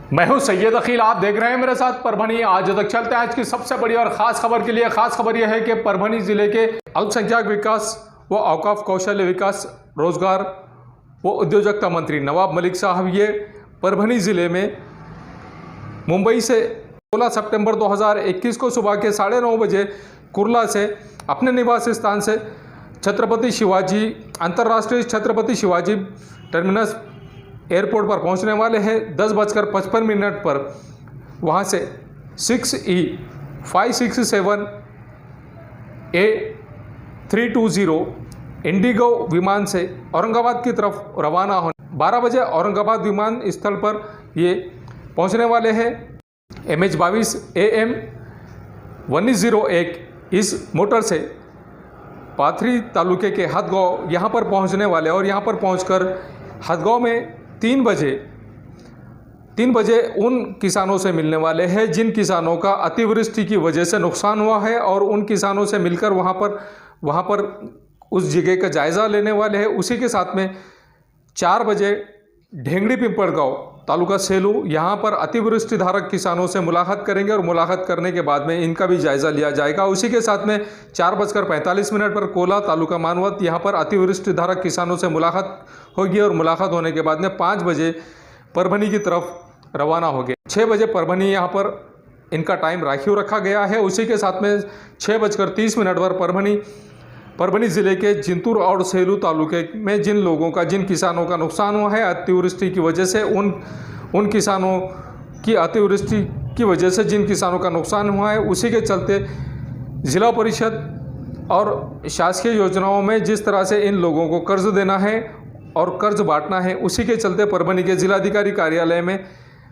मैं हूं सैयद अकील, आप देख रहे हैं मेरे साथ परभनी आज तक। चलते हैं आज की सबसे बड़ी और ख़ास खबर के लिए। ख़ास खबर यह है कि परभनी ज़िले के अल्पसंख्यक विकास व औकाफ कौशल्य विकास रोजगार व उद्योजकता मंत्री नवाब मलिक साहब ये परभनी ज़िले में मुंबई से 16 सितंबर 2021 को सुबह के 9:30 बजे कुर्ला से अपने निवास स्थान से छत्रपति शिवाजी अंतर्राष्ट्रीय छत्रपति शिवाजी टर्मिनस एयरपोर्ट पर पहुंचने वाले हैं। 10:55 पर वहां से 6E567A320 इंडिगो विमान से औरंगाबाद की तरफ रवाना होने 12 बजे औरंगाबाद विमान स्थल पर ये पहुंचने वाले हैं। MH-22 AM 1901 इस मोटर से पाथरी तालुके के हदगांव यहाँ पर पहुँचने वाले और यहाँ पर पहुँचकर हदगांव में 3 बजे उन किसानों से मिलने वाले हैं जिन किसानों का अतिवृष्टि की वजह से नुकसान हुआ है, और उन किसानों से मिलकर वहाँ पर उस जगह का जायज़ा लेने वाले हैं। उसी के साथ में 4 बजे ढेंगड़ी पिंपड़गांव तालुका सेलू यहाँ पर अतिवृष्टि धारक किसानों से मुलाकात करेंगे और मुलाकात करने के बाद में इनका भी जायज़ा लिया जाएगा। उसी के साथ में 4:45 पर कोला तालुका मानवत यहाँ पर अतिवृष्टि धारक किसानों से मुलाकात होगी और मुलाकात होने के बाद में 5 बजे परभनी की तरफ रवाना होंगे। 6 बजे परभनी यहाँ पर इनका टाइम राखीव रखा गया है। उसी के साथ में 6:30 पर परभनी ज़िले के जिंतूर और सेलू तालुके में जिन किसानों का नुकसान हुआ है अतिवृष्टि की वजह से, उन किसानों की अतिवृष्टि की वजह से जिन किसानों का नुकसान हुआ है, उसी के चलते ज़िला परिषद और शासकीय योजनाओं में जिस तरह से इन लोगों को कर्ज देना है और कर्ज बांटना है, उसी के चलते परभनी के जिलाधिकारी कार्यालय में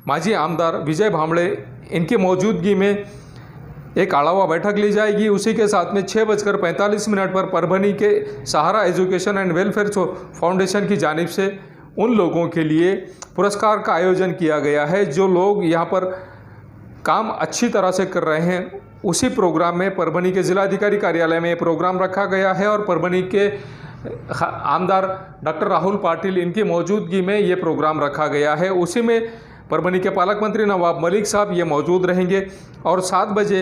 माजी आमदार विजय भांबड़े इनकी मौजूदगी में एक आढ़ावा बैठक ली जाएगी। उसी के साथ में 6:45 पर परभनी के सहारा एजुकेशन एंड वेलफेयर फाउंडेशन की जानिब से उन लोगों के लिए पुरस्कार का आयोजन किया गया है जो लोग यहाँ पर काम अच्छी तरह से कर रहे हैं। उसी प्रोग्राम में परभनी के जिलाधिकारी कार्यालय में ये प्रोग्राम रखा गया है और परभनी के आमदार डॉक्टर राहुल पाटिल इनकी मौजूदगी में ये प्रोग्राम रखा गया है। उसी में परभनी के पालक मंत्री नवाब मलिक साहब ये मौजूद रहेंगे और 7 बजे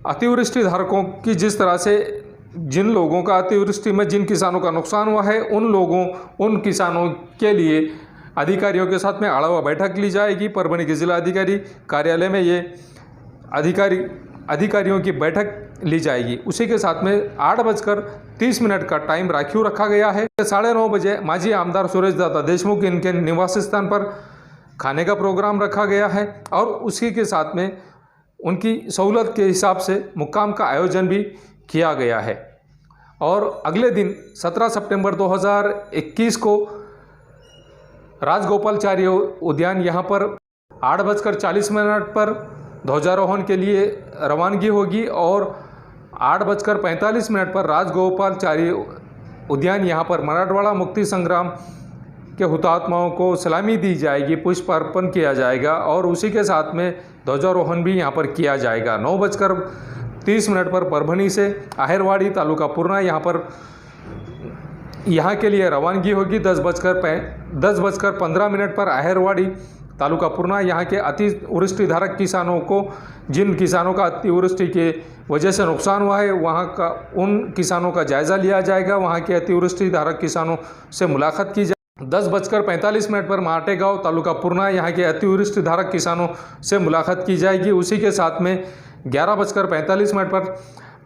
अतिवृष्टि धारकों की जिस तरह से जिन लोगों का अतिवृष्टि में जिन किसानों का नुकसान हुआ है उन किसानों के लिए अधिकारियों के साथ में आढ़ावा बैठक ली जाएगी। परभनी के जिला अधिकारी कार्यालय में ये अधिकारियों की बैठक ली जाएगी। उसी के साथ में 8:30 का टाइम राखीव रखा गया है। 9:30 बजे माजी आमदार सुरेश दाता देशमुख इनके निवास स्थान पर खाने का प्रोग्राम रखा गया है और उसी के साथ में उनकी सहूलत के हिसाब से मुक्काम का आयोजन भी किया गया है। और अगले दिन 17 सितंबर 2021 को राजगोपालचारी उद्यान यहाँ पर 8:40 पर ध्वजारोहण के लिए रवानगी होगी और 8:45 पर राजगोपालचारी उद्यान यहाँ पर मराठवाड़ा मुक्ति संग्राम के हुतात्माओं को सलामी दी जाएगी, पुष्प अर्पण किया जाएगा और उसी के साथ में ध्वजारोहण भी यहाँ पर किया जाएगा। 9:30 पर परभनी से आहेरवाड़ी तालुका पूर्णा यहाँ के लिए रवानगी होगी। 10:15 पर आहेरवाड़ी तालुका पूर्णा यहाँ के अतिवृष्टि धारक किसानों को जिन किसानों का अतिवृष्टि के वजह से नुकसान हुआ है वहाँ का उन किसानों का जायज़ा लिया जाएगा, वहाँ के अतिवृष्टि धारक किसानों से मुलाकात की जाएगी। 10:45 पर माटेगांव तालुका पूर्णा यहाँ के अतिवृष्टि धारक किसानों से मुलाकात की जाएगी। उसी के साथ में 11:45 पर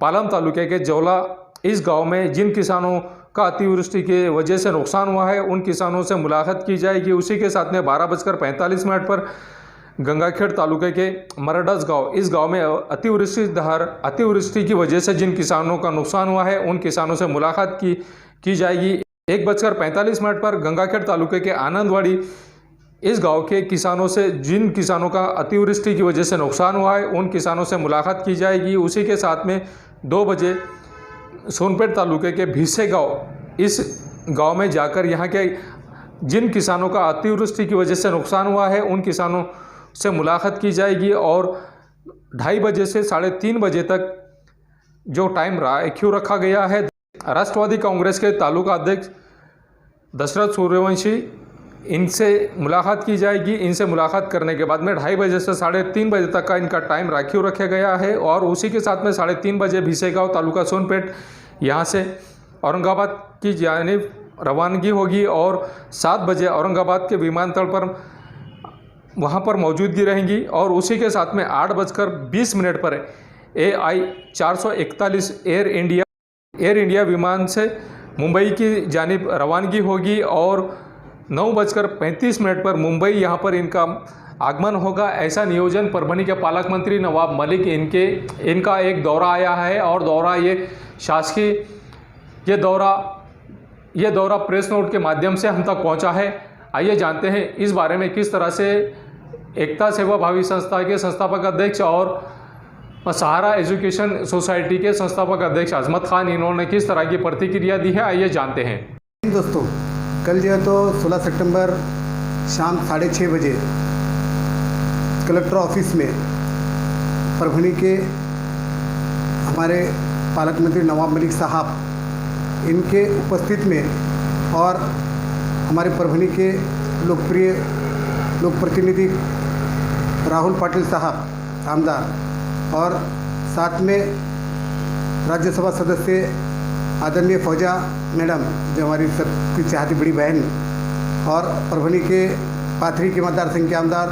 पालम तालुके के जौला इस गांव में जिन किसानों का अतिवृष्टि के वजह से नुकसान हुआ है उन किसानों से मुलाकात की जाएगी। उसी के साथ में 12:45 पर गंगाखेड़ तालुके के मरडस गांव इस गांव में अतिवृष्टि की वजह से जिन किसानों का नुकसान हुआ है उन किसानों से मुलाकात की जाएगी। 1:45 पर गंगाखेड़ तालुके के आनंदवाड़ी इस गांव के किसानों से जिन किसानों का अतिवृष्टि की वजह से नुकसान हुआ है उन किसानों से मुलाकात की जाएगी। उसी के साथ में 2 बजे सोनपेट तालुके के भीसे गांव इस गांव में जाकर यहाँ के जिन किसानों का अतिवृष्टि की वजह से नुकसान हुआ है उन किसानों से मुलाकात की जाएगी और 2:30 बजे से 3:30 बजे तक जो टाइम राखीव रखा गया है राष्ट्रवादी कांग्रेस के तालुका अध्यक्ष दशरथ सूर्यवंशी इनसे मुलाकात की जाएगी। इनसे मुलाकात करने के बाद में 2:30 बजे से 3:30 बजे तक का इनका टाइम राखीव रखा गया है और उसी के साथ में 3:30 बजे भिसेगांव तालुका सोनपेट यहाँ से औरंगाबाद की जानिब रवानगी होगी और 7 बजे औरंगाबाद के विमानतल पर वहाँ पर मौजूदगी रहेंगी और उसी के साथ में 8:20 पर AI 441 एयर इंडिया विमान से मुंबई की जानिब रवानगी होगी और 9:35 पर मुंबई यहाँ पर इनका आगमन होगा। ऐसा नियोजन परभणी के पालक मंत्री नवाब मलिक इनका एक दौरा आया है और दौरा ये शासकीय ये दौरा प्रेस नोट के माध्यम से हम तक पहुँचा है। आइए जानते हैं इस बारे में किस तरह से एकता सेवा भावी संस्था के संस्थापक अध्यक्ष और सहारा एजुकेशन सोसाइटी के संस्थापक अध्यक्ष अजमत खान इन्होंने किस तरह की प्रतिक्रिया दी है। आइए जानते हैं। दोस्तों, कल जो है तो 16 सितंबर शाम 6:30 बजे कलेक्टर ऑफिस में परभणी के हमारे पालक मंत्री नवाब मलिक साहब इनके उपस्थित में और हमारे परभणी के लोकप्रिय लोक प्रतिनिधि राहुल पाटिल साहब आमदार और साथ में राज्यसभा सदस्य आदरणीय फौजा मैडम जो हमारी सबकी चाहती बड़ी बहन और परभणी के पाथरी के मतदार संघ के आमदार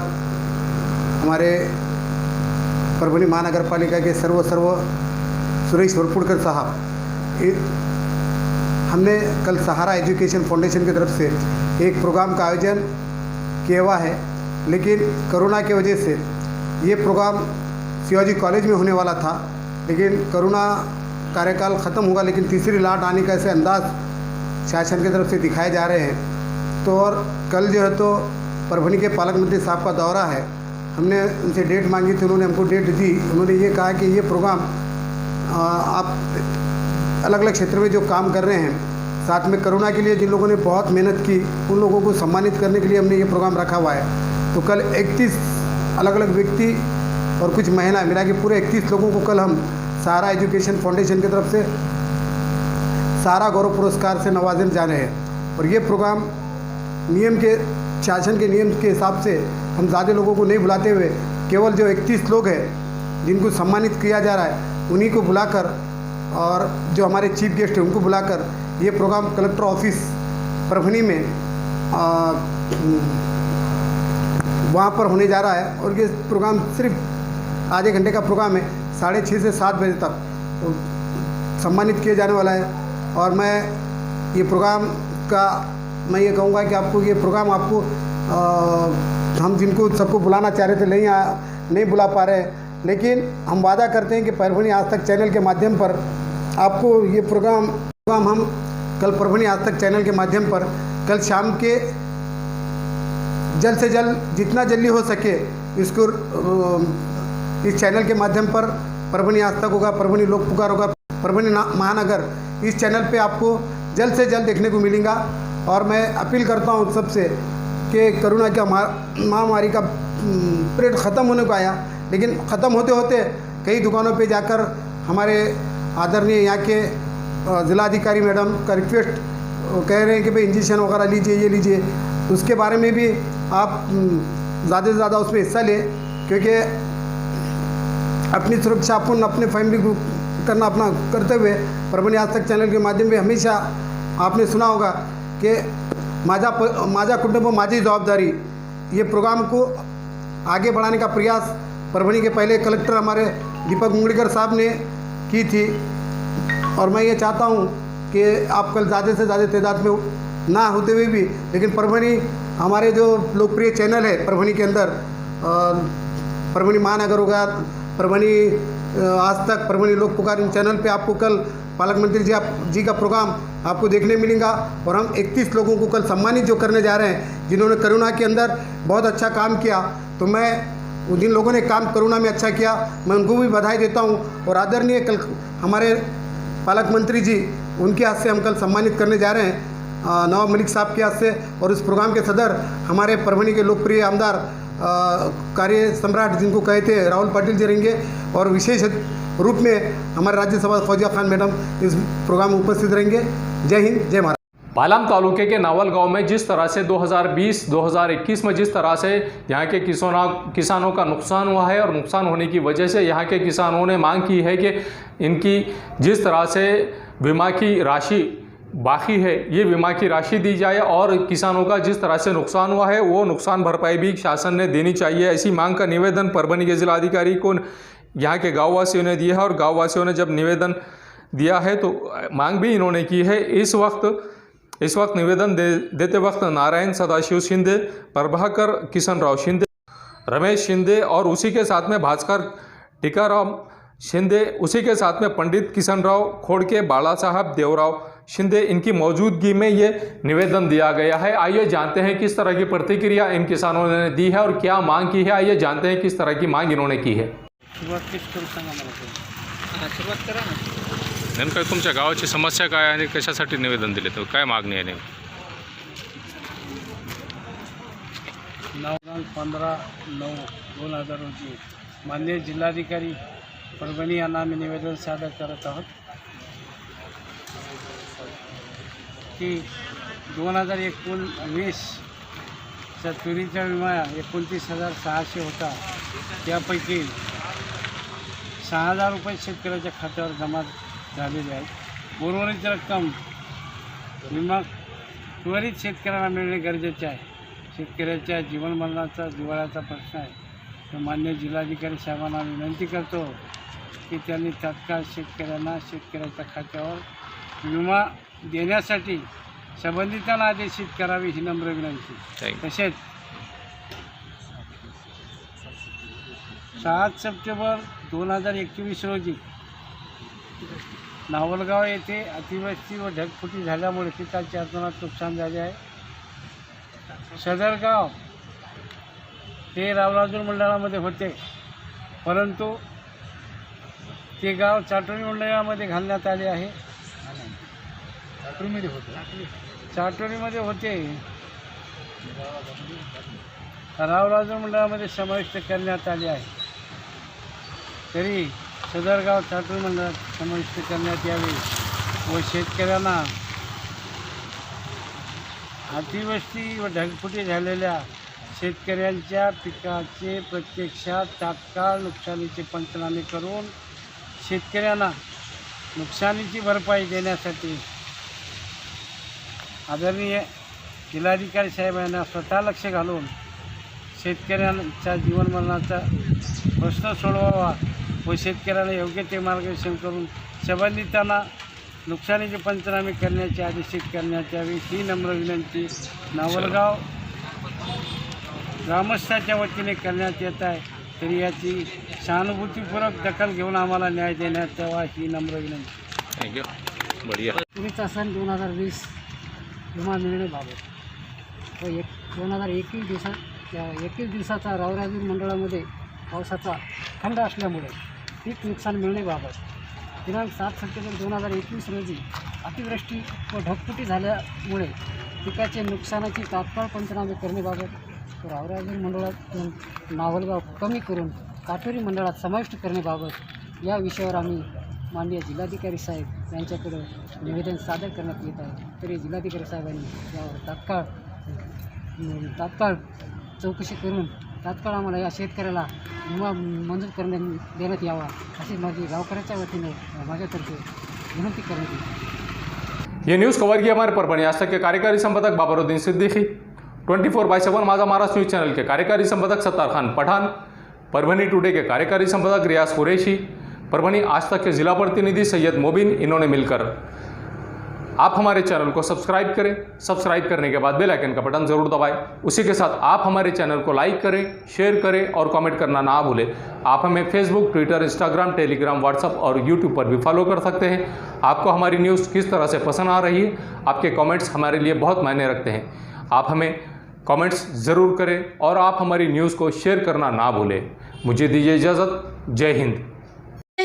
हमारे परभणी महानगर पालिका के सर्व सुरेश वरपुड़कर साहब, हमने कल सहारा एजुकेशन फाउंडेशन की तरफ से एक प्रोग्राम का आयोजन किया हुआ है, लेकिन कोरोना की वजह से ये प्रोग्राम शिवाजी कॉलेज में होने वाला था, लेकिन कोरोना कार्यकाल ख़त्म होगा लेकिन तीसरी लहर आने का ऐसे अंदाज शासन की तरफ से दिखाए जा रहे हैं। तो और कल जो है तो परभणी के पालक मंत्री साहब का दौरा है, हमने उनसे डेट मांगी थी, उन्होंने हमको डेट दी। उन्होंने ये कहा कि ये प्रोग्राम आप अलग अलग क्षेत्र में जो काम कर रहे हैं, साथ में कोरोना के लिए जिन लोगों ने बहुत मेहनत की उन लोगों को सम्मानित करने के लिए हमने ये प्रोग्राम रखा हुआ है। तो कल 31 अलग अलग व्यक्ति और कुछ महिला मिला के पूरे 31 लोगों को कल हम सहारा एजुकेशन फाउंडेशन की तरफ से सहारा गौरव पुरस्कार से नवाजने जा रहे हैं। और ये प्रोग्राम शासन के नियम के हिसाब से हम ज़्यादा लोगों को नहीं बुलाते हुए केवल जो 31 लोग हैं जिनको सम्मानित किया जा रहा है उन्हीं को बुलाकर और जो हमारे चीफ गेस्ट हैं उनको बुलाकर ये प्रोग्राम कलेक्टर ऑफिस परभणी में वहाँ पर होने जा रहा है। और ये प्रोग्राम सिर्फ आधे घंटे का प्रोग्राम है, 6:30 से 7 बजे तक तो सम्मानित किया जाने वाला है। और मैं ये प्रोग्राम का मैं ये कहूँगा कि आपको ये प्रोग्राम आपको हम जिनको सबको बुलाना चाह रहे थे नहीं बुला पा रहे, लेकिन हम वादा करते हैं कि परभणी आज तक चैनल के माध्यम पर आपको ये प्रोग्राम हम कल परभणी आज तक चैनल के माध्यम पर कल शाम के जल्द से जल्द जितना जल्दी हो सके इसको इस चैनल के माध्यम पर परभणी आज तक होगा, परभणी लोक पुकार होगा, परभणी महानगर इस चैनल पे आपको जल्द से जल्द देखने को मिलेगा। और मैं अपील करता हूँ सबसे कि कोरोना की महामारी का पीरियड ख़त्म होने को आया, लेकिन ख़त्म होते होते कई दुकानों पे जाकर हमारे आदरणीय यहाँ के ज़िलाधिकारी मैडम का रिक्वेस्ट कह रहे हैं कि भाई इंजेक्शन वगैरह लीजिए, ये लीजिए। उसके बारे में भी आप ज़्यादा से ज़्यादा उसमें हिस्सा लें, क्योंकि अपनी सुरक्षा अपन अपने फैमिली को करना अपना करते हुए परभणी आज तक चैनल के माध्यम से हमेशा आपने सुना होगा कि माझा कुटुंब माझी जवाबदारी, ये प्रोग्राम को आगे बढ़ाने का प्रयास परभणी के पहले कलेक्टर हमारे दीपक मुंगड़ीकर साहब ने की थी। और मैं ये चाहता हूँ कि आप कल ज़्यादा से ज़्यादा तादाद में ना होते हुए भी, लेकिन परभणी हमारे जो लोकप्रिय चैनल है परभणी के अंदर परभणी महानगर होगा, परभणी आज तक, परभणी लोक पुकार, इन चैनल पे आपको कल पालक मंत्री जी का प्रोग्राम आपको देखने मिलेगा। और हम 31 लोगों को कल सम्मानित जो करने जा रहे हैं जिन्होंने कोरोना के अंदर बहुत अच्छा काम किया। तो मैं जिन लोगों ने काम कोरोना में अच्छा किया मैं उनको भी बधाई देता हूँ। और आदरणीय कल हमारे पालक मंत्री जी उनके हाथ से हम कल सम्मानित करने जा रहे हैं नवाब मलिक साहब के हाथ से। और उस प्रोग्राम के सदर हमारे परभणी के लोकप्रिय आमदार कार्य सम्राट जिनको कहते हैं राहुल पाटिल जी रहेंगे। और विशेष रूप में हमारे राज्यसभा फौजिया खान मैडम इस प्रोग्राम में उपस्थित रहेंगे। जय हिंद, जय महाराष्ट्र। पालाम तालुके के नावल गांव में जिस तरह से 2020-2021 में जिस तरह से यहाँ के किसानों का नुकसान हुआ है और नुकसान होने की वजह से यहाँ के किसानों ने मांग की है कि इनकी जिस तरह से बीमा की राशि बाकी है ये बीमा की राशि दी जाए और किसानों का जिस तरह से नुकसान हुआ है वो नुकसान भरपाई भी शासन ने देनी चाहिए। ऐसी मांग का निवेदन परभनी के जिलाधिकारी को यहाँ के गाँव वासियों ने दिया है और गाँव वासियों ने जब निवेदन दिया है तो मांग भी इन्होंने की है। इस वक्त निवेदन देते वक्त नारायण सदाशिव शिंदे, प्रभाकर किशनराव शिंदे, रमेश शिंदे और उसी के साथ में भास्कर टीकाराम शिंदे, उसी के साथ में पंडित किशनराव खोड़के, बाला साहब देवराव शिंदे, इनकी मौजूदगी में ये निवेदन दिया गया है। आइए जानते हैं किस तरह की प्रतिक्रिया इन किसानों ने दी है और क्या मांग की है। आइए जानते हैं किस तरह की मांग इन्होंने की है। सुरुवात करा ना। नेमकं तुमच्या गावाची समस्या काय आणि कशासाठी निवेदन दिले तर काय मागणी आहे नेमकी? 15/9/2000 रोजी माननीय जिल्हाधिकारी परभणी यांना आम्ही निवेदन सादर करत आहोत की 2019चा तुरीचा विमा 29,600 होता, त्यापैकी 6,000 रुपये शेतकऱ्याच्या खात्यावर जमा झालेले आहेत। उर्वरित रक्कम विमा त्वरित शेतकऱ्यांना मिळणे गरजेचे आहे। शेतकऱ्याच्या जीवनमरणाचा जिव्हाळ्याचा प्रश्न आहे, तर मान्य जिल्हाधिकारी साहेबांना विनंती करतो की त्यांनी तात्काळ शेतकऱ्याच्या खात्यावर विमा देण्यासाठी संबंधितांना आदेशित करावी ही नम्र विनंती। तसेच 7 सप्टेंबर 2021 रोजी नावलगाव येथे अतिवृष्टी व ढगफुटी झाल्यामुळे पिकाचे अतोनात नुकसान झाले आहे। सदर गाव हे रावराजूर मंडळामध्ये होते, परंतु ते गाव चाटोरी मंडळामध्ये घालण्यात आले आहे। चाटोरीमध्ये होते, रावराजूर मंडळामध्ये समाविष्ट करण्यात आले आहे। तरी सदर गाव चाटोरी मंडळात समाविष्ट करण्यात यावे व शेतकऱ्यांना अतिवृष्टी व ढगफुटी झालेल्या शेतकऱ्यांच्या पिकाचे प्रत्यक्षात तात्काळ नुकसानीचे पंचनामे करून शेतकऱ्यांना नुकसानीची भरपाई देण्यासाठी आदरणीय जिल्हाधिकारी साहेब यांना स्वतः लक्ष घालून शेतकऱ्यांच्या जीवनमरणाचा प्रश्न सोडवावा व शेतकऱ्यांना योग्य ते मार्गदर्शन करून संबंधितांना नुकसानीचे पंचनामे करण्याचे आदेशित करण्यात यावे ही नम्र विनंती नावलगाव ग्रामस्थाच्या वतीने करण्यात येत आहे। तरी याची सहानुभूतीपूर्वक दखल घेऊन आम्हाला न्याय देण्यात यावा ही नम्र विनंती। थँक्यू। बढिया। तुरीचा सण 2020 विमा मिळण्याबाबत व 21 दिवसाचा रावराजूर मंडळामध्ये पावसाचा खंड असल्यामुळे पीक नुकसान मिळण्याबाबत दिनांक 7 सप्टेंबर 2021 रोजी अतिवृष्टी व ढगफुटी झाल्यामुळे पिकाचे नुकसानाची तात्काळ पंचनामे करण्याबाबत रावराजूर मंडळात नावलगाव कमी करून काटोरी मंडळात समाविष्ट करण्याबाबत या विषयावर आम्ही माननीय जिल्हाधिकारी साहेब यांच्याकडे निवेदन सादर करण्यात येत आहे। तरी जिल्हाधिकारी साहेबांनी यावर तात्काळ चौकशी करून तात्काळ आम्हाला या शेतकऱ्याला विमा मंजूर देण्यात यावा अशी माझी गावकऱ्याच्या वतीने माझ्यातर्फे विनंती करण्यात येते। ये न्यूज़ कवर किया हमारे परभणी आज तक के कार्यकारी संपादक बाबरुद्दीन सिद्दीकी, 24/7 माझा महाराष्ट्र न्यूज़ चैनल के कार्यकारी संपादक सत्तार खान पठान, परभनी टुडे के कार्यकारी संपादक रियाज कुरैशी, परभनी आज तक के जिला प्रतिनिधि सैयद मोबिन, इन्होंने मिलकर आप हमारे चैनल को सब्सक्राइब करें। सब्सक्राइब करने के बाद बेल आइकन का बटन ज़रूर दबाएं। उसी के साथ आप हमारे चैनल को लाइक करें, शेयर करें और कमेंट करना ना भूलें। आप हमें Facebook, Twitter, Instagram, Telegram, WhatsApp और यूट्यूब पर भी फॉलो कर सकते हैं। आपको हमारी न्यूज़ किस तरह से पसंद आ रही है, आपके कमेंट्स हमारे लिए बहुत मायने रखते हैं। आप हमें कमेंट्स ज़रूर करें और आप हमारी न्यूज़ को शेयर करना ना भूलें। मुझे दीजिए इजाज़त। जय हिंद।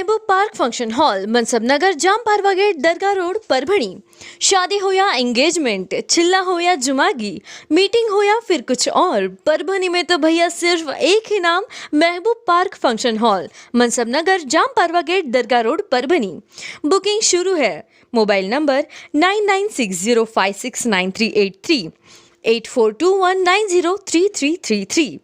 महबूब पार्क फंक्शन हॉल, मनसब नगर, जाम पारवा गेट, दरगाह रोड, परभणी। शादी हो या एंगेजमेंट, चिल्ला हो या जुमागी, मीटिंग हो या फिर कुछ और, परभणी में तो भैया सिर्फ एक ही नाम, महबूब पार्क फंक्शन हॉल, मनसब नगर, जाम पारवा गेट, दरगाह रोड, परभणी। बुकिंग शुरू है। Mobile number 9960569383, 8421903333।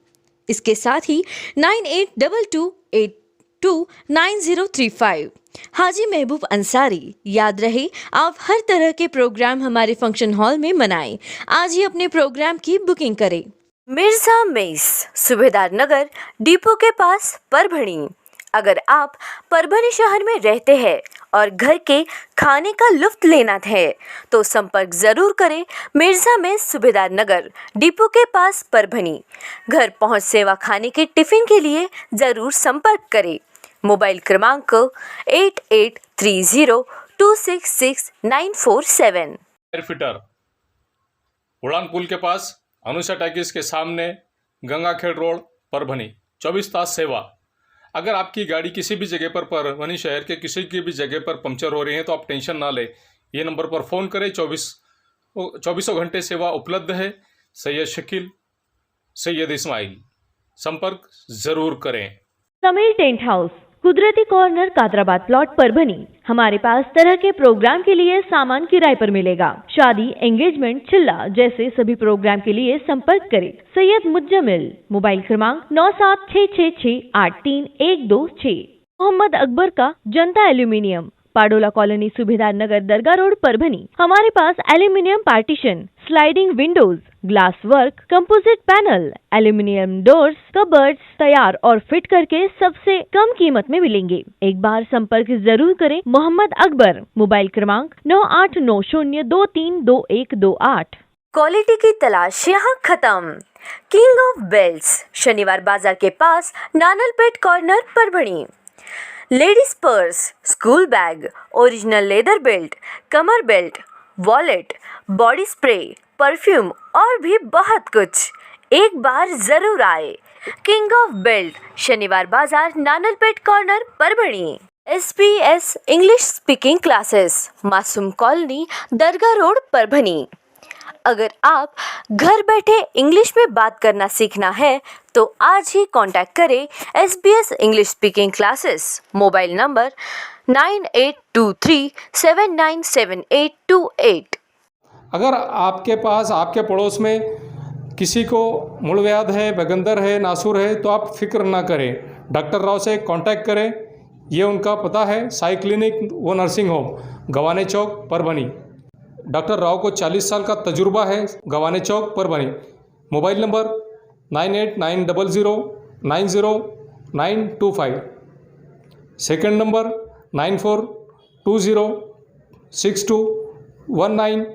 इसके साथ ही 9822829035। हाजी महबूब अंसारी। याद रहे, आप हर तरह के प्रोग्राम हमारे फंक्शन हॉल में मनाएं। आज ही अपने प्रोग्राम की बुकिंग करें। मिर्जा मेस, सूबेदार नगर, डिपो के पास, परभणी। अगर आप परभणी शहर में रहते हैं और घर के खाने का लुत्फ लेना है तो संपर्क जरूर करें। मिर्जा में सूबेदार नगर, डिपो के पास, परभणी। घर पहुंच सेवा खाने के टिफिन के लिए जरूर संपर्क करें। मोबाइल क्रमांक 8830266947। एयरफिटर, उड़ान पुल के पास, अनुषा टैक्स के सामने, गंगाखेड़ रोड, परभणी। 24 तास सेवा। अगर आपकी गाड़ी किसी भी जगह पर परभणी शहर के किसी की भी जगह पर पंक्चर हो रही है तो आप टेंशन ना लें, ये नंबर पर फ़ोन करें। 24 घंटे सेवा उपलब्ध है। सैयद शकील, सैयद इस्माइल, संपर्क ज़रूर करें। समीर टेंट हाउस, कुदरती कॉर्नर, कादराबाद प्लॉट, परभणी। हमारे पास तरह के प्रोग्राम के लिए सामान किराए पर मिलेगा। शादी, एंगेजमेंट, चिल्ला जैसे सभी प्रोग्राम के लिए संपर्क करें। सैयद मुज्जमिल। मोबाइल क्रमांक 9766683126। मोहम्मद अकबर का जनता एल्यूमिनियम, पाडोला कॉलोनी, सूबेदार नगर, दरगाह रोड, परभणी। हमारे पास aluminium partition, sliding windows, glass work, composite panel, aluminium doors, cupboards तैयार और फिट करके सबसे कम कीमत में मिलेंगे। एक बार संपर्क जरूर करें। मोहम्मद अकबर। मोबाइल क्रमांक 9890232128। क्वालिटी की तलाश यहाँ खत्म। King of belts, Shaniwar Bazar के पास, Nanalpeth corner, Parbhani. Ladies purse, school bag, original leather belt, कमर belt, wallet, body spray, perfume और भी बहुत कुछ। एक बार जरूर आए। King of belt, Shaniwar Bazar, Nanalpeth corner, Parbhani. SPS English speaking classes, Masoom colony, दरगाह रोड, परभणी। अगर आप घर बैठे इंग्लिश में बात करना सीखना है तो आज ही कांटेक्ट करें SBS English speaking classes. Mobile number 9823797828। अगर आपके पास, आपके पड़ोस में किसी को मूलव्याध है, बगंदर है, नासूर है तो आप फिक्र ना करें, डॉक्टर राव से कांटेक्ट करें। ये उनका पता है, साई क्लिनिक व nursing home, Gawane Chowk, Parbhani. Doctor Rao को 40 साल का तजुर्बा है, Gawane Chowk, Parbhani. Mobile number 9890090925। Second number 94206219